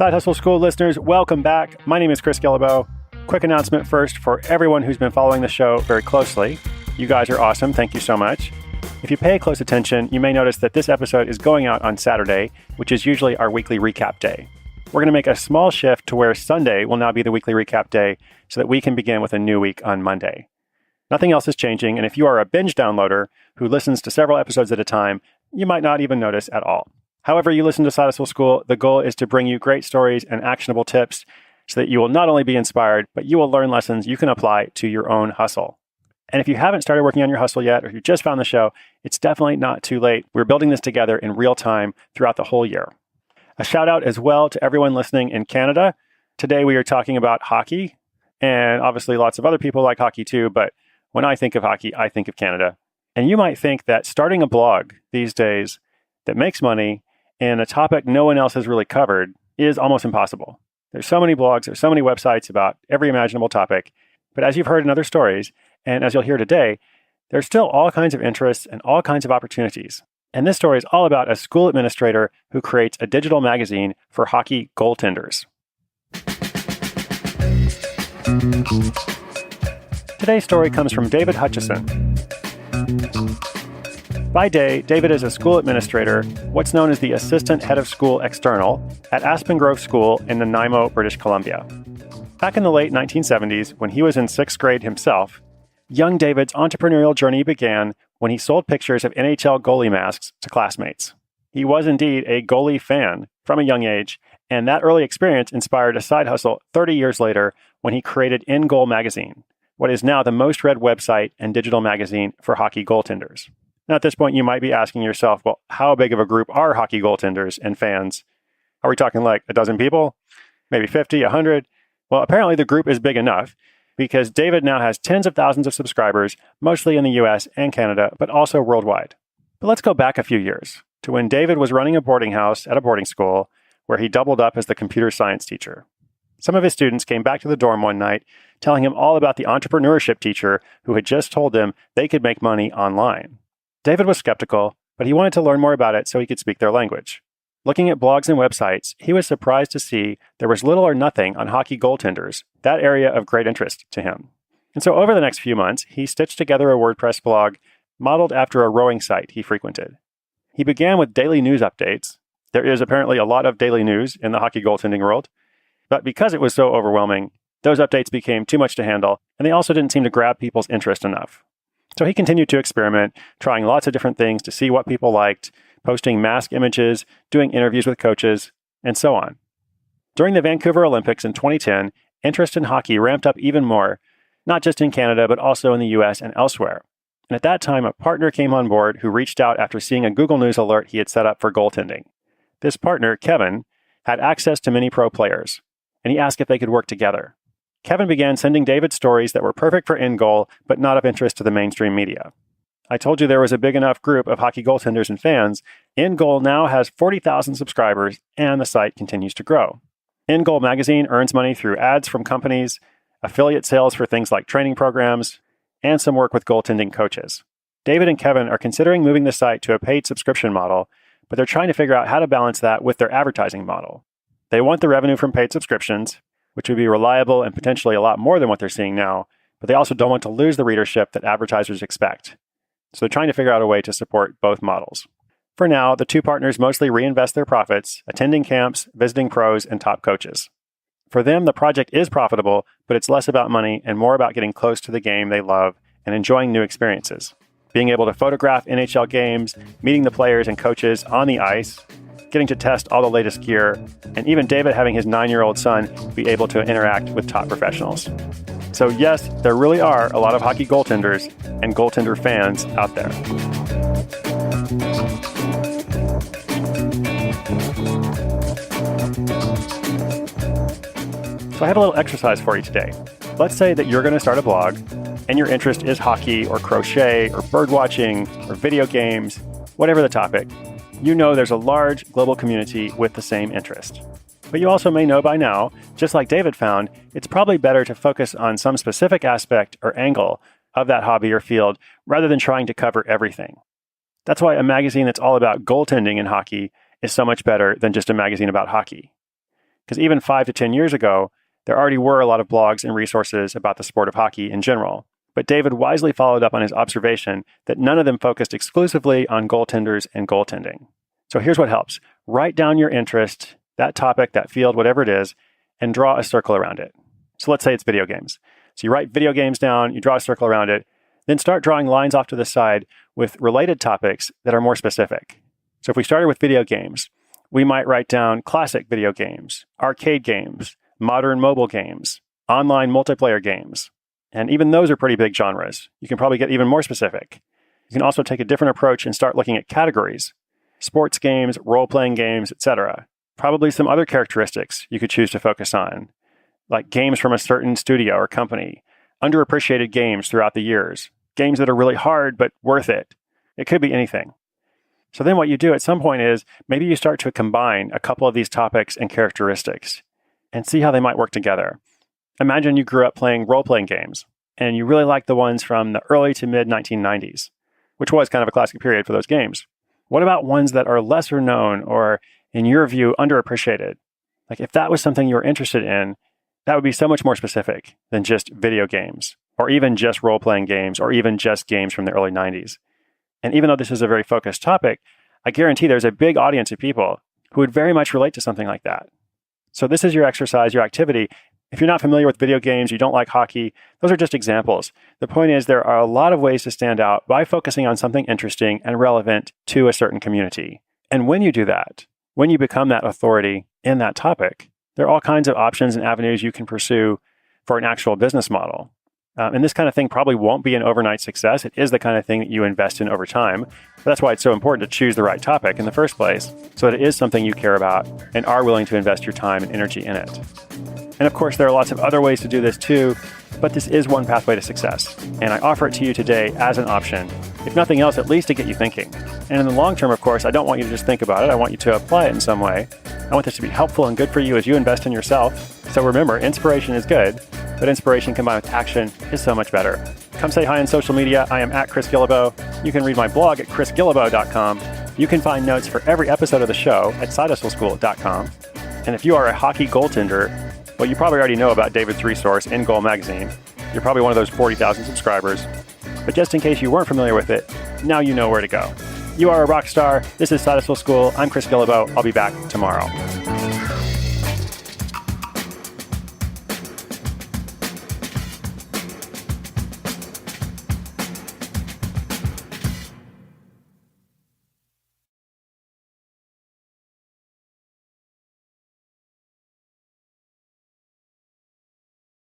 Side Hustle School listeners, welcome back. My name is Chris Gillibo. Quick announcement first for everyone who's been following the show very closely. You guys are awesome. Thank you so much. If you pay close attention, you may notice that this episode is going out on Saturday, which is usually our weekly recap day. We're going to make a small shift to where Sunday will now be the weekly recap day so that we can begin with a new week on Monday. Nothing else is changing, and if you are a binge downloader who listens to several episodes at a time, you might not even notice at all. However you listen to Side Hustle School, the goal is to bring you great stories and actionable tips so that you will not only be inspired, but you will learn lessons you can apply to your own hustle. And if you haven't started working on your hustle yet, or you just found the show, it's definitely not too late. We're building this together in real time throughout the whole year. A shout out as well to everyone listening in Canada. Today we are talking about hockey, and obviously lots of other people like hockey too, but when I think of hockey, I think of Canada. And you might think that starting a blog these days that makes money in a topic no one else has really covered is almost impossible. There's so many blogs, there's so many websites about every imaginable topic. But as you've heard in other stories, and as you'll hear today, there's still all kinds of interests and all kinds of opportunities. And this story is all about a school administrator who creates a digital magazine for hockey goaltenders. Today's story comes from David Hutchison. By day, David is a school administrator, what's known as the Assistant Head of School External, at Aspen Grove School in Nanaimo, British Columbia. Back in the late 1970s, when he was in 6th grade himself, young David's entrepreneurial journey began when he sold pictures of NHL goalie masks to classmates. He was indeed a goalie fan from a young age, and that early experience inspired a side hustle 30 years later when he created In Goal magazine, what is now the most read website and digital magazine for hockey goaltenders. Now, at this point, you might be asking yourself, well, how big of a group are hockey goaltenders and fans? Are we talking like a dozen people? Maybe 50, 100? Well, apparently the group is big enough because David now has tens of thousands of subscribers, mostly in the US and Canada, but also worldwide. But let's go back a few years to when David was running a boarding house at a boarding school where he doubled up as the computer science teacher. Some of his students came back to the dorm one night telling him all about the entrepreneurship teacher who had just told them they could make money online. David was skeptical, but he wanted to learn more about it so he could speak their language. Looking at blogs and websites, he was surprised to see there was little or nothing on hockey goaltenders, that area of great interest to him. And so over the next few months, he stitched together a WordPress blog modeled after a rowing site he frequented. He began with daily news updates. There is apparently a lot of daily news in the hockey goaltending world, but because it was so overwhelming, those updates became too much to handle, and they also didn't seem to grab people's interest enough. So he continued to experiment, trying lots of different things to see what people liked, posting mask images, doing interviews with coaches, and so on. During the Vancouver Olympics in 2010, interest in hockey ramped up even more, not just in Canada, but also in the US and elsewhere. And at that time, a partner came on board who reached out after seeing a Google News alert he had set up for goaltending. This partner, Kevin, had access to many pro players, and he asked if they could work together. Kevin began sending David stories that were perfect for In Goal, but not of interest to the mainstream media. I told you there was a big enough group of hockey goaltenders and fans. In Goal now has 40,000 subscribers, and the site continues to grow. In Goal magazine earns money through ads from companies, affiliate sales for things like training programs, and some work with goaltending coaches. David and Kevin are considering moving the site to a paid subscription model, but they're trying to figure out how to balance that with their advertising model. They want the revenue from paid subscriptions, which would be reliable and potentially a lot more than what they're seeing now, but they also don't want to lose the readership that advertisers expect. So they're trying to figure out a way to support both models. For now, the two partners mostly reinvest their profits, attending camps, visiting pros, and top coaches. For them, the project is profitable, but it's less about money and more about getting close to the game they love and enjoying new experiences. Being able to photograph NHL games, meeting the players and coaches on the ice, getting to test all the latest gear, and even David having his 9-year-old son be able to interact with top professionals. So yes, there really are a lot of hockey goaltenders and goaltender fans out there. So I have a little exercise for you today. Let's say that you're going to start a blog and your interest is hockey or crochet or bird watching or video games, whatever the topic. You know there's a large global community with the same interest. But you also may know by now, just like David found, it's probably better to focus on some specific aspect or angle of that hobby or field rather than trying to cover everything. That's why a magazine that's all about goaltending in hockey is so much better than just a magazine about hockey. because even 5 to 10 years ago, there already were a lot of blogs and resources about the sport of hockey in general. But David wisely followed up on his observation that none of them focused exclusively on goaltenders and goaltending. So here's what helps. Write down your interest, that topic, that field, whatever it is, and draw a circle around it. So let's say it's video games. So you write video games down, you draw a circle around it, then start drawing lines off to the side with related topics that are more specific. So if we started with video games, we might write down classic video games, arcade games, modern mobile games, online multiplayer games. And even those are pretty big genres. You can probably get even more specific. You can also take a different approach and start looking at categories. Sports games, role-playing games, etc. Probably some other characteristics you could choose to focus on, like games from a certain studio or company, underappreciated games throughout the years, games that are really hard but worth it. It could be anything. So then what you do at some point is maybe you start to combine a couple of these topics and characteristics and see how they might work together. Imagine you grew up playing role-playing games and you really liked the ones from the early to mid 1990s, which was kind of a classic period for those games. What about ones that are lesser known or, in your view, underappreciated? Like if that was something you were interested in, that would be so much more specific than just video games or even just role-playing games or even just games from the early 90s. And even though this is a very focused topic, I guarantee there's a big audience of people who would very much relate to something like that. So this is your exercise, your activity. If you're not familiar with video games, you don't like hockey, those are just examples. The point is there are a lot of ways to stand out by focusing on something interesting and relevant to a certain community. And when you do that, when you become that authority in that topic, there are all kinds of options and avenues you can pursue for an actual business model. And this kind of thing probably won't be an overnight success. It is the kind of thing that you invest in over time. But that's why it's so important to choose the right topic in the first place, so that it is something you care about and are willing to invest your time and energy in it. And of course, there are lots of other ways to do this too, but this is one pathway to success. And I offer it to you today as an option, if nothing else, at least to get you thinking. And in the long term, of course, I don't want you to just think about it. I want you to apply it in some way. I want this to be helpful and good for you as you invest in yourself. So remember, inspiration is good, but inspiration combined with action is so much better. Come say hi on social media. I am at Chris Guillebeau. You can read my blog at chrisguillebeau.com. You can find notes for every episode of the show at sidehustleschool.com. And if you are a hockey goaltender, well, you probably already know about David's resource, In Goal Magazine. You're probably one of those 40,000 subscribers. But just in case you weren't familiar with it, now you know where to go. You are a rock star. This is Side Hustle School. I'm Chris Guillebeau. I'll be back tomorrow.